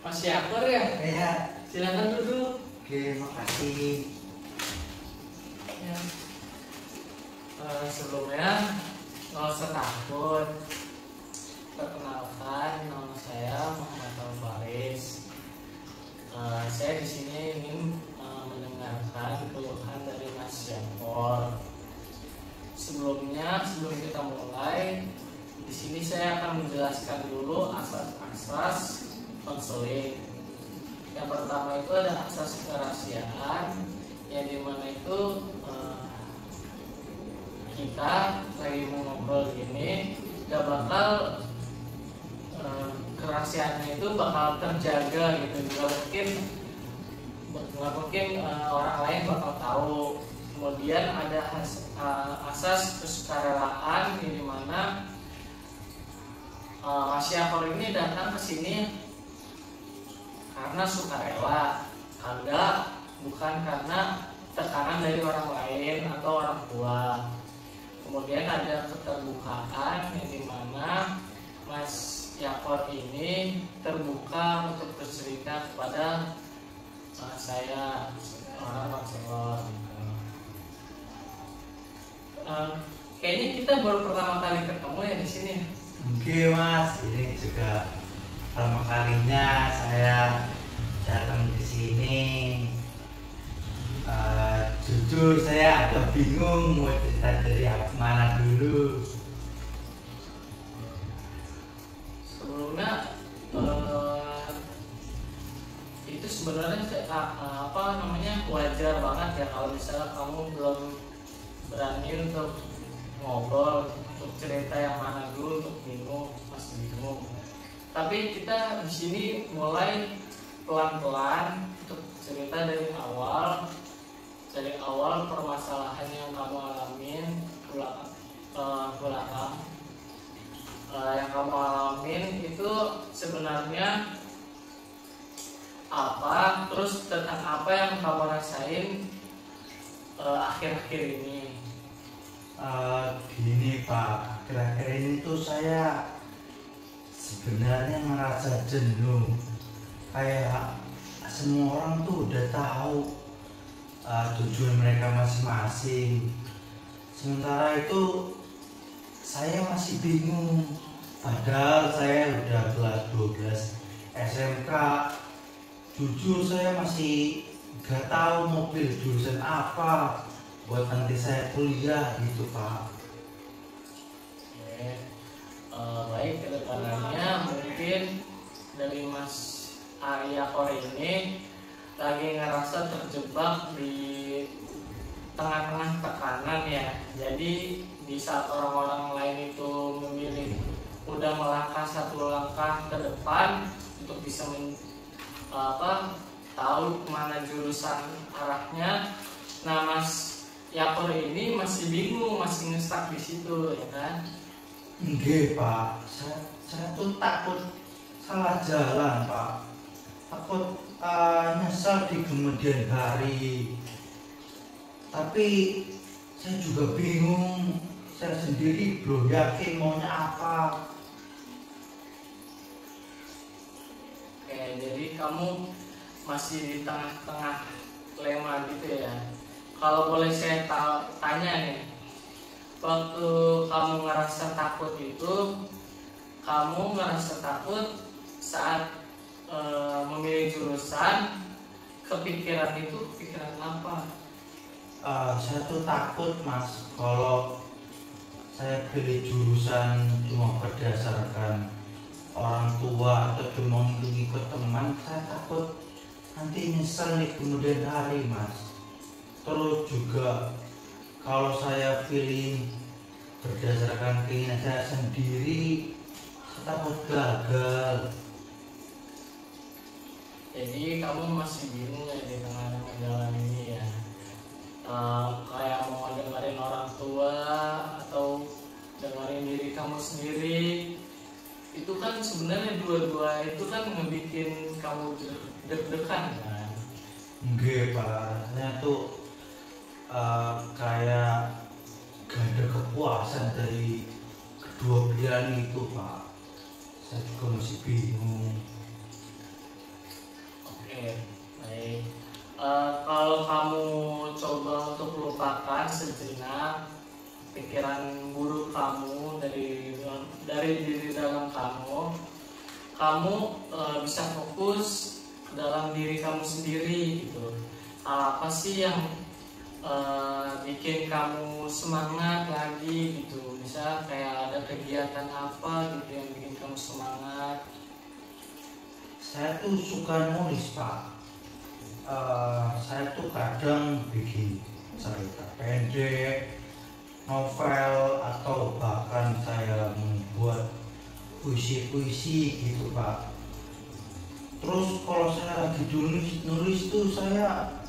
Masih akur ya? Iya. Silakan duduk. Oke, makasih. Ya. Sebelumnya nggak usah takut. Perkenalkan, nama saya Muhammad Al-Faris. Saya di sini ingin mendengarkan keluhan dari Mas Jangkor. Sebelum kita mulai, di sini saya akan menjelaskan dulu asas-asas konseling. Yang pertama itu ada asas kerahasiaan, yang dimana itu kita lagi mau ngobrol gini, gak bakal kerahasiaannya itu bakal terjaga gitu, nggak mungkin orang lain bakal tahu. Kemudian ada asas kesukarelaan, di mana Mas Syafar ini datang ke sini karena sukarela, bukan karena tekanan dari orang lain atau orang tua. Kemudian ada keterbukaan, yang dimana Mas Syafar ini terbuka untuk bercerita kepada saya, orang konselor. Kayaknya kita baru pertama kali ketemu ya di sini. Oke Mas, ini juga pertama kalinya saya datang ke sini. Jujur saya agak bingung mau cerita dari mana dulu. Sebelumnya itu sebenarnya wajar banget ya kalau misalnya kamu belum berani untuk ngobrol, untuk cerita yang mana dulu, untuk masih bingung. Tapi kita di sini mulai pelan-pelan untuk cerita dari awal permasalahan yang kamu alamin belakang. Yang kamu alamin itu sebenarnya apa, terus tentang apa yang kamu rasain akhir-akhir ini. Gini Pak, akhir-akhir ini tuh saya sebenarnya merasa jenuh. Kayak semua orang tuh udah tahu tujuan mereka masing-masing. Sementara itu saya masih bingung. Padahal saya udah kelas 12 SMK. Jujur saya masih gak tahu mau pilih jurusan apa buat nanti saya kuliah gitu Pak. Baik, kedepannya mungkin dari Mas Arya Kor ini lagi ngerasa terjebak di tengah-tengah tekanan ya. Jadi di saat orang-orang lain itu udah melangkah satu langkah ke depan untuk bisa tahu kemana jurusan arahnya. Nah, Mas Yakor ini masih bingung, masih ngestak di situ, ya kan? Enggak Pak, saya tuh takut salah jalan Pak. Takut nyesal di kemudian hari. Tapi saya juga bingung, saya sendiri belum yakin maunya apa. Oke, jadi kamu masih di tengah-tengah dilema gitu ya. Kalau boleh saya tanya nih, waktu kamu ngerasa takut itu, kamu ngerasa takut saat memilih jurusan, kepikiran apa? Saya tuh takut Mas, kalau saya pilih jurusan cuma berdasarkan orang tua atau cuma ikut teman, saya takut nanti nyesel nih kemudian hari Mas. Terus juga kalau saya pilih berdasarkan keinginan saya sendiri, saya takut gagal. Jadi kamu masih bingung ya di tengah jalan ini ya. Kayak mau dengerin orang tua atau dengerin diri kamu sendiri. Itu kan sebenarnya dua-dua itu kan ngebikin kamu deg-degan kan? Enggak Pak, saya tuh kayak gak ada kepuasan dari kedua pilihan itu Pak. Saya juga masih bingung. Oke, baik. Kalau kamu coba untuk lupakan sejenak pikiran buruk kamu dari diri dalam kamu, kamu bisa fokus dalam diri kamu sendiri gitu. Hal apa sih yang bikin kamu semangat lagi gitu? Misal kayak ada kegiatan apa gitu yang bikin kamu semangat? Saya tuh suka nulis Pak. Saya tuh kadang bikin cerita pendek, novel, atau bahkan saya membuat puisi-puisi gitu Pak. Terus kalau saya lagi nulis tuh saya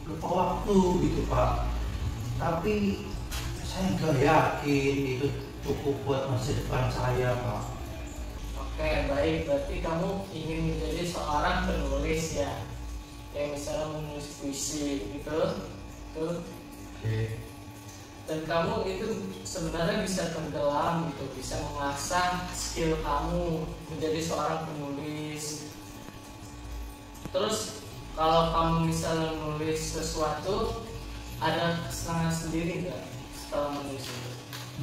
lupa waktu gitu Pak. Tapi saya nggak yakin itu cukup buat masa depan saya Pak. Oke, baik. Berarti kamu ingin menjadi seorang penulis ya? Kayak misalnya menulis puisi gitu, tuh. Oke. Dan kamu itu sebenarnya bisa tenggelam gitu, bisa mengasah skill kamu menjadi seorang penulis. Terus kalau kamu misalnya menulis sesuatu, ada kesenangan sendiri nggak setelah menulis itu?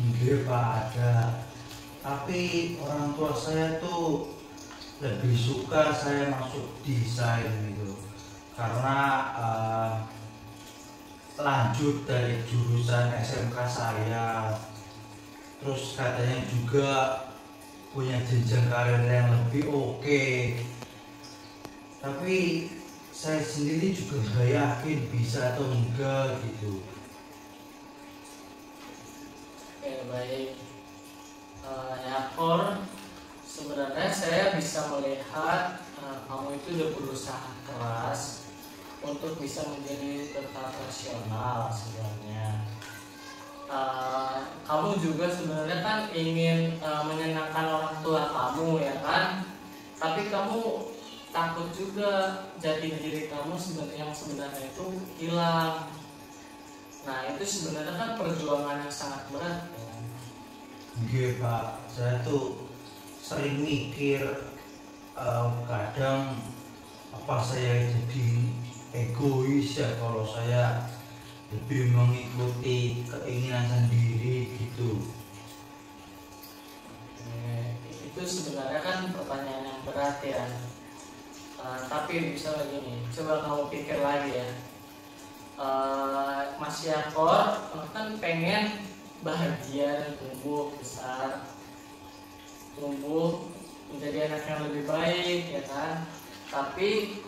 Enggak Pak, ada. Tapi orang tua saya tuh lebih suka saya masuk desain gitu. Karena lanjut dari jurusan SMK saya. Terus katanya juga punya jenjang karir yang lebih oke. Tapi saya sendiri juga nggak yakin bisa atau enggak gitu. Oke, baik. Ya, Kor, sebenarnya saya bisa melihat kamu itu udah berusaha keras untuk bisa menjadi tetap rasional sebenarnya. Kamu juga sebenarnya kan ingin menyenangkan orang tua kamu ya kan, tapi kamu takut juga jati diri kamu yang sebenarnya itu hilang. Nah itu sebenarnya kan perjuangan yang sangat berat kan? Iya Pak, saya tuh sering mikir kadang apa saya jadi egois ya kalau saya lebih mengikuti keinginan sendiri gitu. Itu sebenarnya kan pertanyaan yang berat ya. Tapi bisa gini, coba kamu pikir lagi ya. Mas Yakor kan pengen bahagia dan tumbuh besar, tumbuh menjadi anak yang lebih baik ya kan. Tapi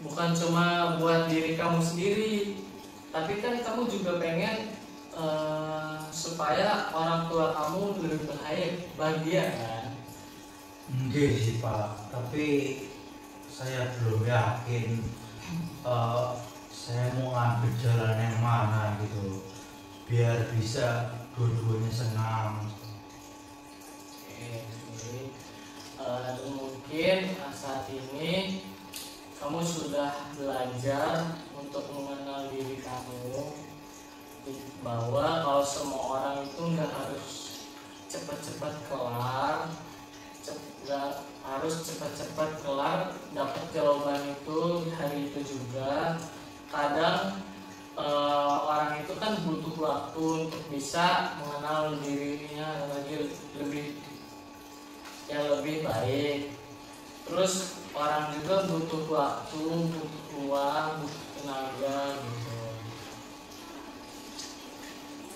bukan cuma buat diri kamu sendiri, tapi kan kamu juga pengen supaya orang tua kamu lebih bahagia kan. Enggak sih Pak, tapi saya belum yakin saya mau ngambil jalan yang mana gitu biar bisa dua-duanya senang. Jadi mungkin saat ini kamu sudah belajar untuk mengenal diri kamu, bahwa kalau semua orang itu nggak harus cepat-cepat kelar, nggak harus cepat-cepat kelar dapat jawaban itu di hari itu juga. Kadang orang itu kan butuh waktu untuk bisa mengenal dirinya lagi lebih baik. Terus orang juga butuh waktu, butuh uang, butuh tenaga gitu.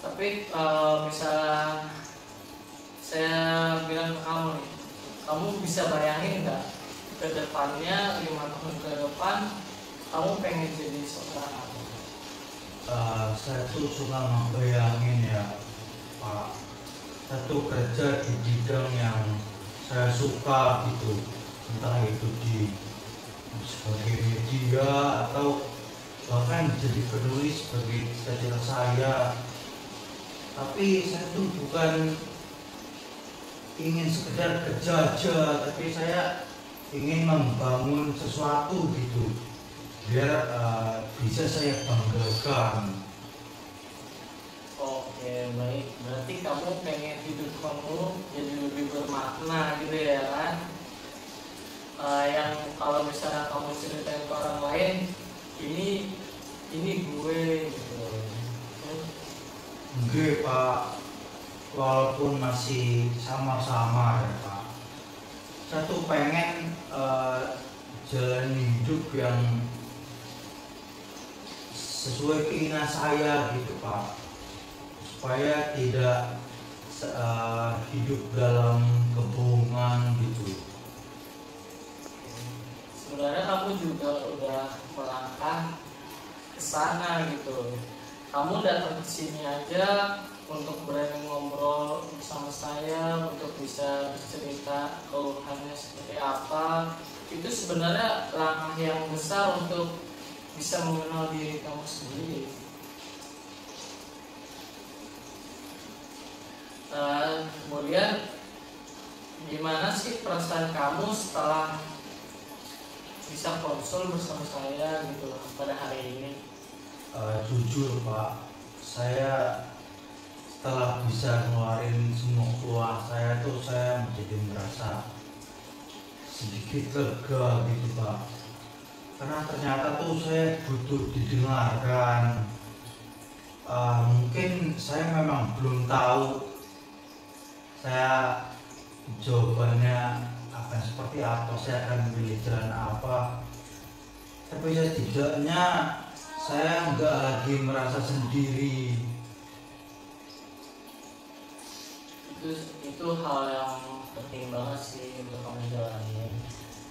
Tapi misalnya saya bilang ke kamu nih, kamu bisa bayangin nggak ke depannya 5 tahun ke depan kamu pengen jadi seorang apa? Saya tuh suka ngebayangin ya Pak, saya tuh kerja di bidang yang saya suka gitu, entah itu di sebagai media atau bahkan jadi penulis sebagai cita-cita saya. Tapi saya tuh bukan ingin sekedar kerja aja, tapi saya ingin membangun sesuatu gitu biar bisa saya banggakan. Oke, baik. Berarti kamu pengen hidup kamu jadi lebih bermakna gitu ya kan? Yang kalau kalau misalnya kamu ceritain ke orang lain, ini gue gitu. Enggak Pak, walaupun masih sama-sama ya Pak, saya tuh pengen jalan hidup yang sesuai keinginan saya gitu Pak, supaya tidak hidup dalam kebohongan gitu. Sebenarnya kamu juga udah melangkah ke sana gitu. Kamu datang ke sini aja untuk berani ngobrol bersama saya, untuk bisa bercerita keluhannya seperti apa. Itu sebenarnya langkah yang besar untuk bisa mengenal diri kamu sendiri. Kemudian gimana sih perasaan kamu setelah bisa konsul bersama saya gitu pada hari ini? Jujur Pak, saya setelah bisa ngeluarin semua keluhan saya tuh saya menjadi merasa sedikit lega gitu Pak, karena ternyata tuh saya butuh didengarkan. Mungkin saya memang belum tahu saya jawabannya akan seperti apa, saya akan memilih jalan apa, tapi setidaknya saya nggak lagi merasa sendiri. Itu hal yang penting banget sih untuk kamu jalani.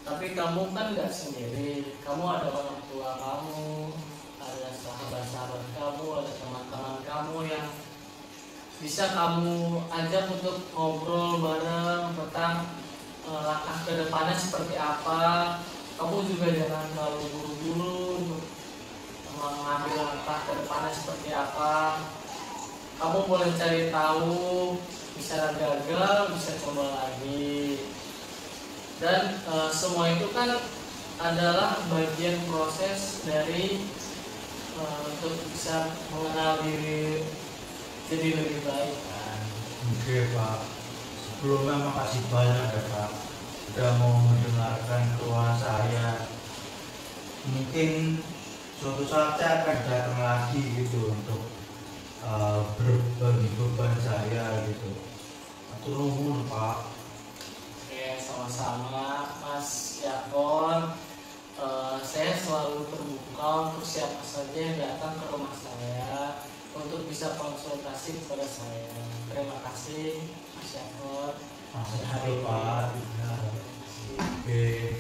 Tapi kamu kan nggak sendiri, kamu ada orang tua kamu, ada sahabat-sahabat kamu, ada teman-teman kamu yang bisa kamu ajak untuk ngobrol bareng tentang langkah ke depannya seperti apa. Kamu juga jangan terlalu buru-buru mengambil langkah ke depannya seperti apa. Kamu boleh cari tahu, bisa gagal, bisa coba lagi. Dan semua itu kan adalah bagian proses dari untuk bisa mengenal diri jadi lebih baik kan. Oke Pak, sebelumnya makasih banyak ya Pak, udah mau mendengarkan keluhan saya. Mungkin suatu saat saya akan datang lagi gitu untuk berbagi beban saya gitu. Atur nuhun Pak. Oke, sama-sama Mas Yakon. Saya selalu terbuka untuk siapa saja yang datang ke rumah saya untuk bisa konsultasi kepada saya. Terima kasih Mas Yakon. Makasih Pak. Oke.